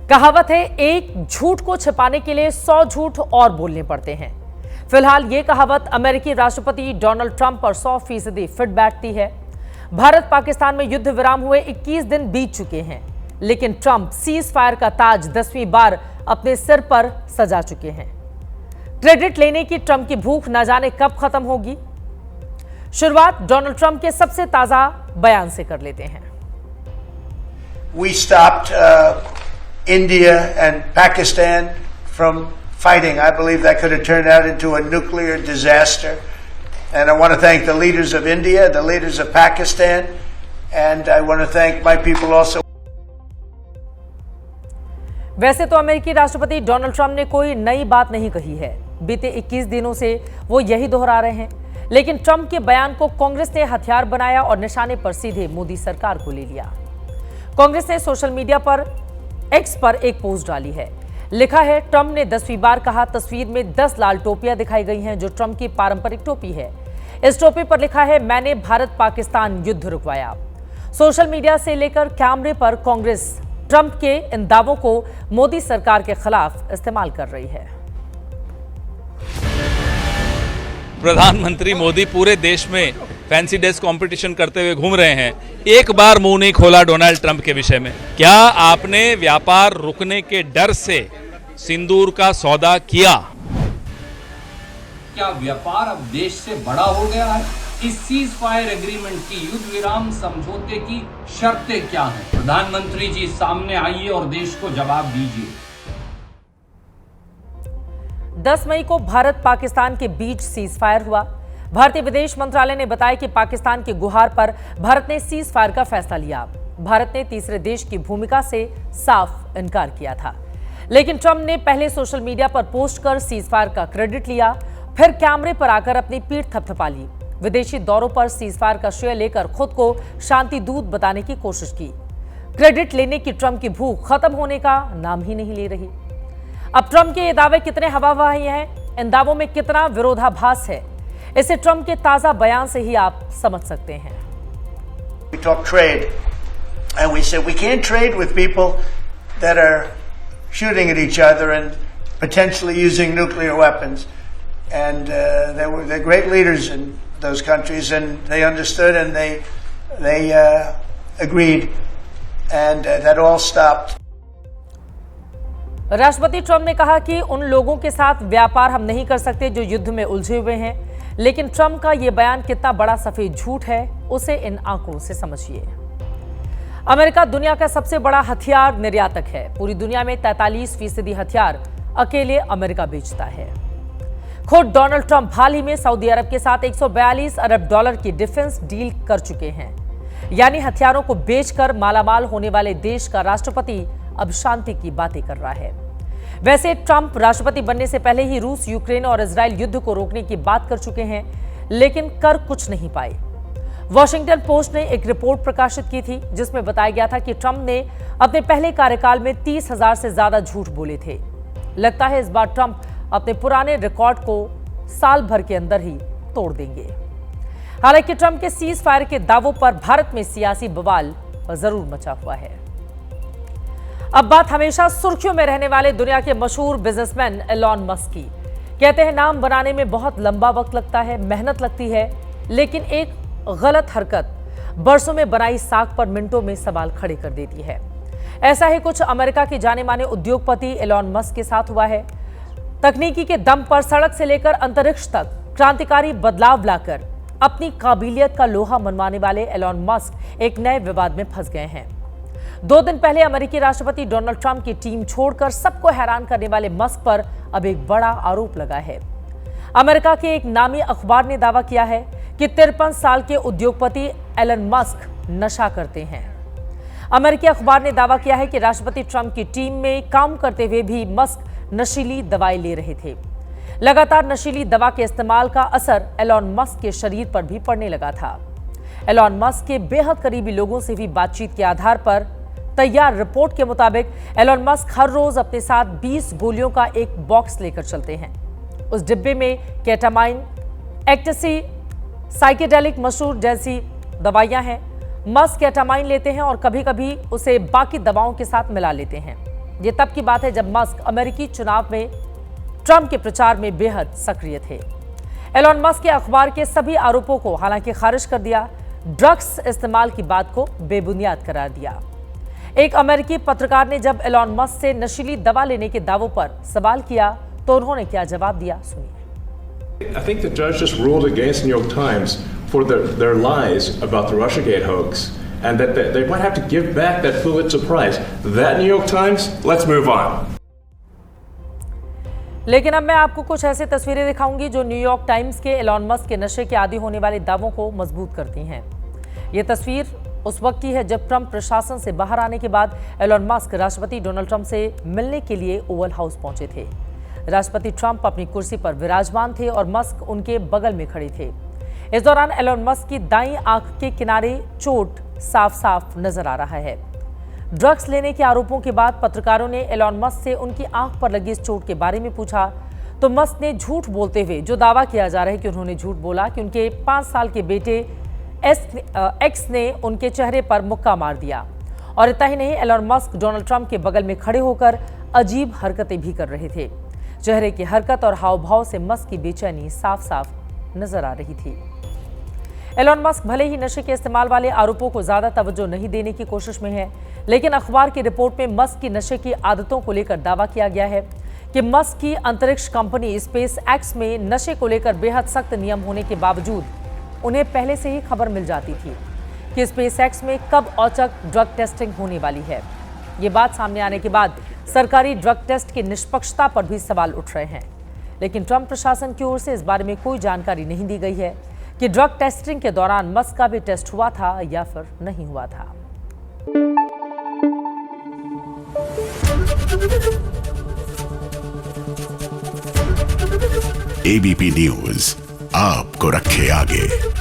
कहावत है, एक झूठ को छिपाने के लिए 100 झूठ और बोलने पड़ते हैं। फिलहाल ये कहावत अमेरिकी राष्ट्रपति डोनाल्ड ट्रंप पर 100% फिट बैठती है। भारत पाकिस्तान में युद्ध विराम हुए 21 दिन बीत चुके हैं, लेकिन ट्रंप सीज फायर का ताज 10वीं बार अपने सिर पर सजा चुके हैं। क्रेडिट लेने की ट्रंप की भूख न जाने कब खत्म होगी। शुरुआत डोनाल्ड ट्रंप के सबसे ताजा बयान से कर लेते हैं। We stopped India and Pakistan from fighting. I believe that could have turned out into a nuclear disaster. And I want to thank the leaders of India, the leaders of Pakistan, and I want to thank my people also. वैसे तो अमेरिकी राष्ट्रपति Donald Trump ने कोई नई बात नहीं कही है। बीते 21 दिनों से वो यही दोहरा रहे हैं, लेकिन ट्रंप के बयान को कांग्रेस ने हथियार बनाया और निशाने पर सीधे मोदी सरकार को ले लिया। कांग्रेस ने सोशल मीडिया पर एक्स पर एक पोस्ट डाली है। लिखा है, ट्रंप ने 10वीं बार कहा। तस्वीर में 10 लाल टोपियां दिखाई गई हैं, जो ट्रंप की पारंपरिक टोपी है। इस टोपी पर लिखा है, मैंने भारत पाकिस्तान युद्ध रुकवाया। सोशल मीडिया से लेकर कैमरे पर कांग्रेस ट्रंप के इन दावों को मोदी सरकार के खिलाफ इस्तेमाल कर रही है। प्रधानमंत्री मोदी पूरे देश में फैंसी ड्रेस कंपटीशन करते हुए घूम रहे हैं। एक बार मुंह नहीं खोला डोनाल्ड ट्रंप के विषय में। क्या आपने व्यापार रुकने के डर से सिंदूर का सौदा किया? क्या व्यापार अब देश से बड़ा हो गया है? इस सीज फायर एग्रीमेंट की, युद्ध विराम समझौते की शर्तें क्या हैं? प्रधानमंत्री जी सामने आइए और देश को जवाब दीजिए। 10 मई को भारत पाकिस्तान के बीच सीज फायर हुआ। भारतीय विदेश मंत्रालय ने बताया कि पाकिस्तान की गुहार पर भारत ने सीज फायर का फैसला लिया। भारत ने तीसरे देश की भूमिका से साफ इनकार किया था, लेकिन ट्रंप ने पहले सोशल मीडिया पर पोस्ट कर सीज फायर का क्रेडिट लिया, फिर कैमरे पर आकर अपनी पीठ थपथपा ली। विदेशी दौरों पर सीज फायर का श्रेय लेकर खुद को शांति दूत बताने की कोशिश की। क्रेडिट लेने की ट्रंप की भूख खत्म होने का नाम ही नहीं ले रही। अब ट्रंप के ये दावे कितने हवाबाजी हैं, इन दावों में कितना विरोधाभास है, इसे ट्रंप के ताजा बयान से ही आप समझ सकते हैं। We talk trade, and we said we can't trade with people that are shooting at each other and potentially using nuclear weapons. And they're great leaders in those countries, and they understood and they agreed, and that all stopped. राष्ट्रपति Trump ने कहा कि उन लोगों के साथ व्यापार हम नहीं कर सकते जो युद्ध में उलझे हुए हैं, लेकिन ट्रंप का यह बयान कितना बड़ा सफेद झूठ है, उसे इन आंकड़ों से समझिए। अमेरिका दुनिया का सबसे बड़ा हथियार निर्यातक है। पूरी दुनिया में 43% हथियार अकेले अमेरिका बेचता है। खुद डोनाल्ड ट्रंप हाल ही में सऊदी अरब के साथ 142 अरब डॉलर की डिफेंस डील कर चुके हैं। यानी हथियारों को बेचकर मालामाल होने वाले देश का राष्ट्रपति अब शांति की बातें कर रहा है। वैसे ट्रंप राष्ट्रपति बनने से पहले ही रूस, यूक्रेन और इजराइल युद्ध को रोकने की बात कर चुके हैं, लेकिन कर कुछ नहीं पाए। वॉशिंगटन पोस्ट ने एक रिपोर्ट प्रकाशित की थी, जिसमें बताया गया था कि ट्रंप ने अपने पहले कार्यकाल में 30,000 से ज्यादा झूठ बोले थे। लगता है इस बार ट्रंप अपने पुराने रिकॉर्ड को साल भर के अंदर ही तोड़ देंगे। हालांकि ट्रंप के सीज फायर के दावों पर भारत में सियासी बवाल जरूर मचा हुआ है। अब बात हमेशा सुर्खियों में रहने वाले दुनिया के मशहूर बिजनेसमैन एलॉन मस्क की। कहते हैं, नाम बनाने में बहुत लंबा वक्त लगता है, मेहनत लगती है, लेकिन एक गलत हरकत बरसों में बनाई साख पर मिनटों में सवाल खड़े कर देती है। ऐसा ही कुछ अमेरिका के जाने माने उद्योगपति एलॉन मस्क के साथ हुआ है। तकनीकी के दम पर सड़क से लेकर अंतरिक्ष तक क्रांतिकारी बदलाव लाकर अपनी काबिलियत का लोहा मनवाने वाले एलॉन मस्क एक नए विवाद में फंस गए हैं। 2 दिन पहले अमेरिकी राष्ट्रपति डोनाल्ड ट्रंप की टीम छोड़कर सबको हैरान करने वाले मस्क पर अब एक बड़ा आरोप लगा है। अमेरिका के एक नामी अखबार ने दावा किया है कि 53 साल के उद्योगपति एलन मस्क नशा करते हैं। अमेरिकी अखबार ने दावा किया है कि राष्ट्रपति ट्रंप की टीम में काम करते हुए भी मस्क नशीली दवाएं ले रहे थे। लगातार नशीली दवा के इस्तेमाल का असर एलॉन मस्क के शरीर पर भी पड़ने लगा था। एलॉन मस्क के बेहद करीबी लोगों से भी बातचीत के आधार पर तैयार रिपोर्ट के मुताबिक एलॉन मस्क हर रोज अपने साथ 20 गोलियों का एक बॉक्स लेकर चलते हैं। उस डिब्बे में केटामाइन, एक्टेसी, साइकेडेलिक मशहूर जैसी दवाइयां हैं। मस्क केटामाइन लेते हैं और कभी कभी उसे बाकी दवाओं के साथ मिला लेते हैं। ये तब की बात है जब मस्क अमेरिकी चुनाव में ट्रंप के प्रचार में बेहद सक्रिय थे। एलन मस्क के अखबार के सभी आरोपों को हालांकि खारिज कर दिया, ड्रग्स इस्तेमाल की बात को बेबुनियाद करार दिया। एक अमेरिकी पत्रकार ने जब एलन मस्क से नशीली दवा लेने के दावों पर सवाल किया तो उन्होंने क्या जवाब दिया, सुनिए। I think the judge just ruled against New York Times for their lies about the Russiagate hoax, and that they might have to give back that Pulitzer Prize. That New York Times, let's move on. लेकिन अब मैं आपको कुछ ऐसी तस्वीरें दिखाऊंगी जो New York times के एलन मस्क के नशे के आदी होने वाले दावों को मजबूत करती हैं। ये तस्वीर उस वक्त की है जब ट्रंप प्रशासन से बाहर आने के बाद एलन मस्क राष्ट्रपति डोनाल्ड ट्रंप से मिलने के लिए ओवल हाउस पहुंचे थे। राष्ट्रपति ट्रंप अपनी कुर्सी पर विराजमान थे और मस्क उनके बगल में खड़े थे। इस दौरान एलन मस्क की दाईं आंख के किनारे चोट साफ साफ नजर आ रहा है। ड्रग्स लेने के आरोपों के बाद पत्रकारों ने एलन मस्क से उनकी आंख पर लगी इस चोट के बारे में पूछा तो मस्क ने झूठ बोलते हुए जो दावा किया जा रहा है कि उन्होंने झूठ बोला कि उनके 5 साल के बेटे एक्स ने उनके चेहरे पर मुक्का मार दिया। और इतना ही नहीं, एलन मस्क डोनाल्ड ट्रंप के बगल में खड़े होकर अजीब हरकतें भी कर रहे थे। चेहरे की हरकत और हाव भाव से मस्क की बेचैनी साफ साफ नजर आ रही थी। एलन मस्क भले ही नशे के इस्तेमाल वाले आरोपों को ज्यादा तवज्जो नहीं देने की कोशिश में है, लेकिन अखबार की रिपोर्ट में मस्क की नशे की आदतों को लेकर दावा किया गया है कि मस्क की अंतरिक्ष कंपनी स्पेस एक्स में नशे को लेकर बेहद सख्त नियम होने के बावजूद उन्हें पहले से ही खबर मिल जाती थी कि स्पेस एक्स में कब औचक ड्रग टेस्टिंग होने वाली है। ये बात सामने आने के बाद सरकारी ड्रग टेस्ट की निष्पक्षता पर भी सवाल उठ रहे हैं, लेकिन ट्रंप प्रशासन की ओर से इस बारे में कोई जानकारी नहीं दी गई है कि ड्रग टेस्टिंग के दौरान मस्क का भी टेस्ट हुआ था या फिर नहीं हुआ था। एबीपी न्यूज आपको रखे आगे।